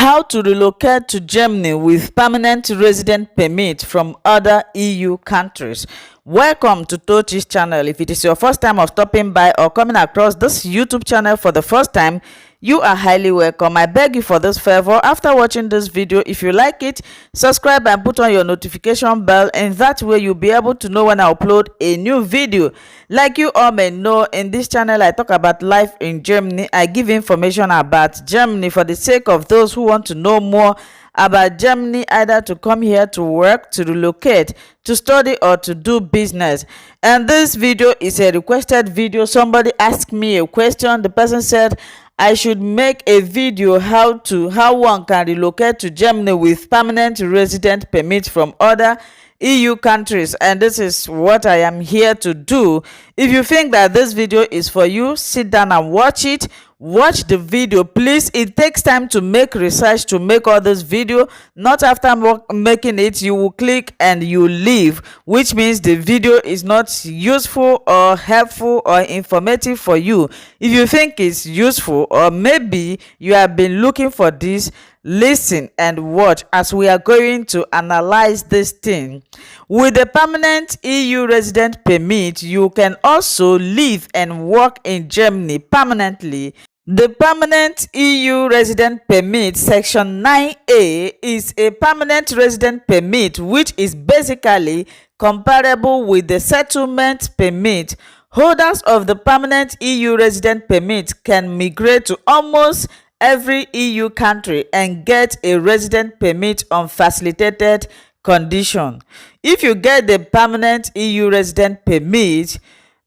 How to relocate to Germany with permanent resident permit from other EU countries. Welcome to Tochi's channel. If it is your first time of stopping by or coming across this YouTube channel for the first time, you are highly welcome. I beg you for this favor, after watching this video, if you like it, subscribe and put on your notification bell, and that way you'll be able to know when I upload a new video. Like you all may know, in this channel I talk about life in Germany. I give information about Germany for the sake of those who want to know more about Germany, either to come here to work, to relocate, to study, or to do business. And this video is a requested video. Somebody asked me a question. The person said I should make a video how one can relocate to Germany with permanent resident permit from other EU countries, and this is what I am here to do. If you think that this video is for you, sit down and watch it. Watch the video, please. It takes time to make research to make all this video. Not after making it you will click and you leave, which means the video is not useful or helpful or informative for you. If you think it's useful, or maybe you have been looking for this, listen and watch as we are going to analyze this thing. With a permanent EU resident permit, you can also live and work in Germany permanently. The permanent EU resident permit section 9A is a permanent resident permit which is basically comparable with the settlement permit. Holders of the permanent EU resident permit can migrate to almost every EU country and get a resident permit on facilitated condition. If you get the permanent EU resident permit,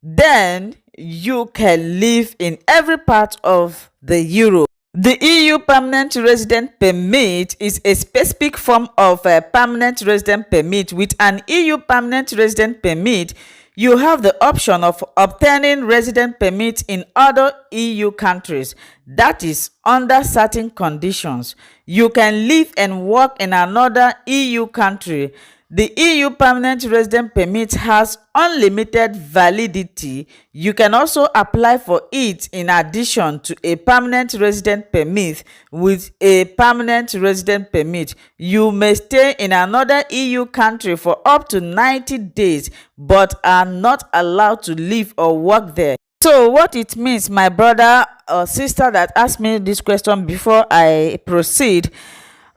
then you can live in every part of the Europe. The EU permanent resident permit is a specific form of a permanent resident permit. With an EU permanent resident permit, you have the option of obtaining resident permits in other EU countries. That is, under certain conditions. You can live and work in another EU country. The EU permanent resident permit has unlimited validity. You can also apply for it in addition to a permanent resident permit. With a permanent resident permit, you may stay in another EU country for up to 90 days, but are not allowed to live or work there. So what it means, my brother or sister that asked me this question before I proceed,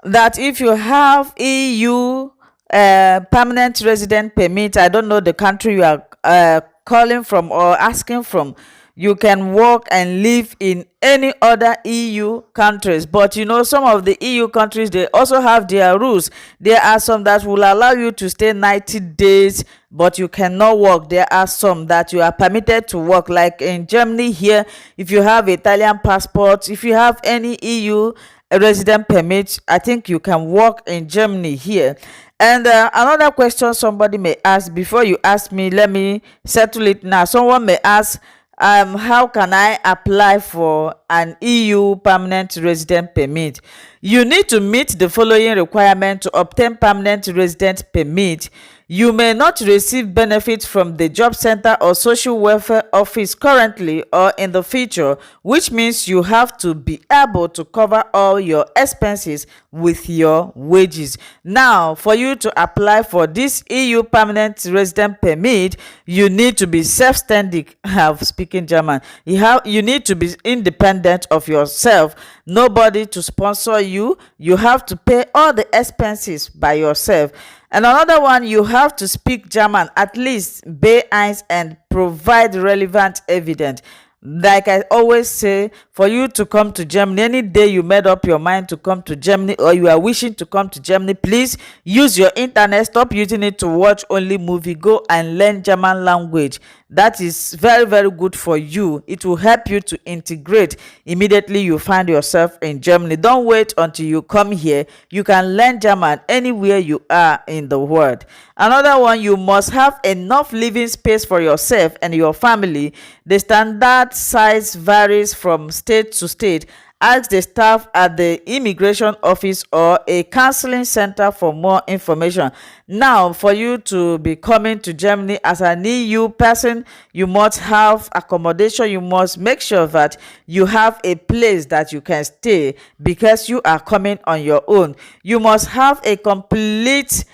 that if you have EU permanent resident permit, I don't know the country you are calling from or asking from, you can work and live in any other EU countries. But you know, some of the EU countries, they also have their rules. There are some that will allow you to stay 90 days, but you cannot work. There are some that you are permitted to work, like in Germany here. If you have Italian passport, if you have any EU resident permit, I think you can work in Germany here. And another question somebody may ask, before you ask me, let me settle it now. Someone may ask, how can I apply for an EU permanent resident permit? You need to meet the following requirement to obtain permanent resident permit. You may not receive benefits from the job center or social welfare office currently or in the future, which means you have to be able to cover all your expenses with your wages. Now, for you to apply for this EU permanent resident permit, you need to be self-standing. I'm speaking German. You need to be independent of yourself. Nobody to sponsor you. You have to pay all the expenses by yourself. And another one, you have to speak German, at least B1, and provide relevant evidence. Like I always say, for you to come to Germany, any day you made up your mind to come to Germany or you are wishing to come to Germany, please use your internet. Stop using it to watch only movie. Go and learn German language. That is very, very good for you. It will help you to integrate immediately you find yourself in Germany. Don't wait until you come here. You can learn German anywhere you are in the world. Another one, you must have enough living space for yourself and your family. The standard size varies from state to state. Ask the staff at the immigration office or a counseling center for more information. Now, for you to be coming to Germany as an EU person, you must have accommodation. You must make sure that you have a place that you can stay because you are coming on your own. You must have a completed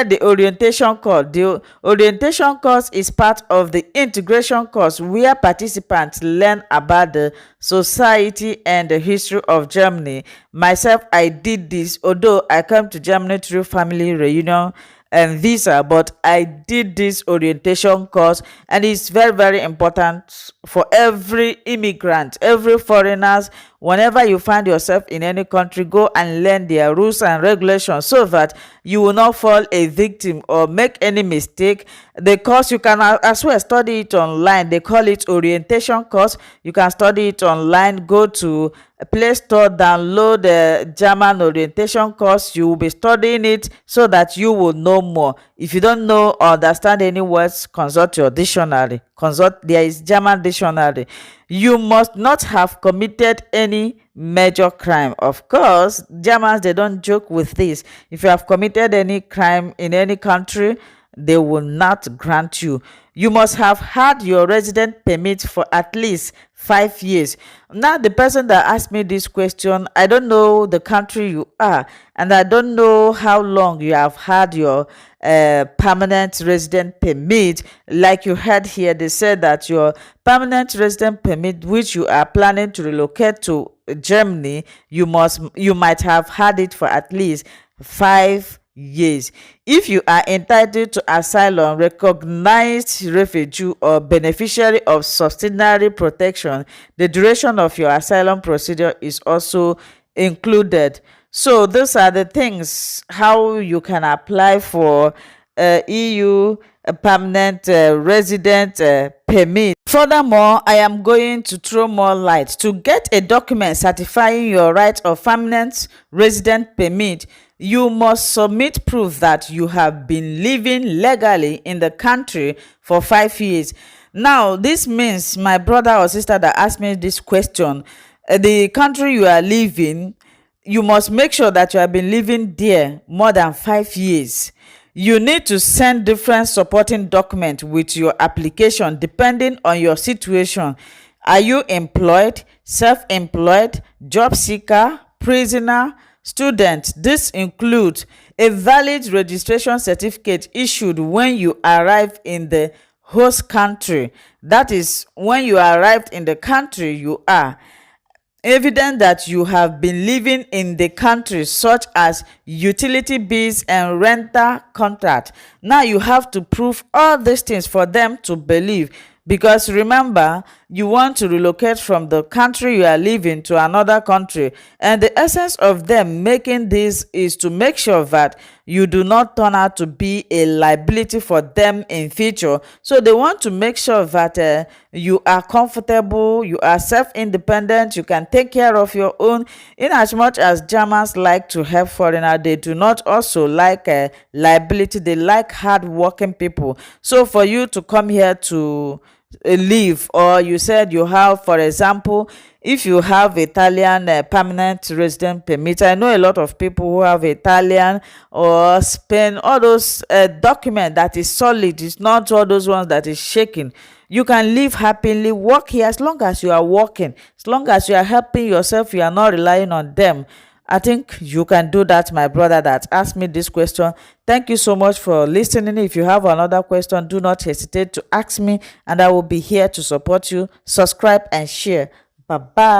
the orientation course. The orientation course is part of the integration course where participants learn about the society and the history of Germany. Myself, I did this, although I came to Germany through family reunion and visa, but I did this orientation course, and it's very, very important for every immigrant, every foreigners. Whenever you find yourself in any country, go and learn their rules and regulations so that you will not fall a victim or make any mistake. The course, you can as well study it online. They call it orientation course. You can study it online. Go to Play Store, download the German orientation course. You will be studying it so that you will know more. If you don't know or understand any words, consult your dictionary. There is German dictionary. You must not have committed any major crime. Of course, Germans, they don't joke with this. If you have committed any crime in any country, they will not grant you. You must have had your resident permit for at least 5 years. Now, the person that asked me this question, I don't know the country you are, and I don't know how long you have had your permanent resident permit. Like you heard here, they said that your permanent resident permit, which you are planning to relocate to Germany, you might have had it for at least 5 years. If you are entitled to asylum, recognized refugee, or beneficiary of subsidiary protection, the duration of your asylum procedure is also included. So those are the things how you can apply for EU permanent resident permit. Furthermore, I am going to throw more light. To get a document certifying your right of permanent resident permit, you must submit proof that you have been living legally in the country for 5 years. Now, this means, my brother or sister that asked me this question, the country you are living, you must make sure that you have been living there more than 5 years. You need to send different supporting documents with your application depending on your situation. Are you employed, self-employed, job seeker, prisoner, student? This includes a valid registration certificate issued when you arrive in the host country. That is, when you arrived in the country you are. Evidence that you have been living in the country, such as utility bills and rental contract. Now you have to prove all these things for them to believe, because remember, you want to relocate from the country you are living to another country, and the essence of them making this is to make sure that you do not turn out to be a liability for them in future. So they want to make sure that you are comfortable, you are self-independent, you can take care of your own. In as much as Germans like to help foreigners, they do not also like liability. They like hard-working people. So for you to come here to live, or you said you have, for example, if you have Italian permanent resident permit, I know a lot of people who have Italian or Spain, all those documents that is solid. It's not all those ones that is shaking. You can live happily, work here, as long as you are working, as long as you are helping yourself, you are not relying on them. I think you can do that, my brother that asked me this question. Thank you so much for listening. If you have another question, do not hesitate to ask me, and I will be here to support you. Subscribe and share. Bye bye.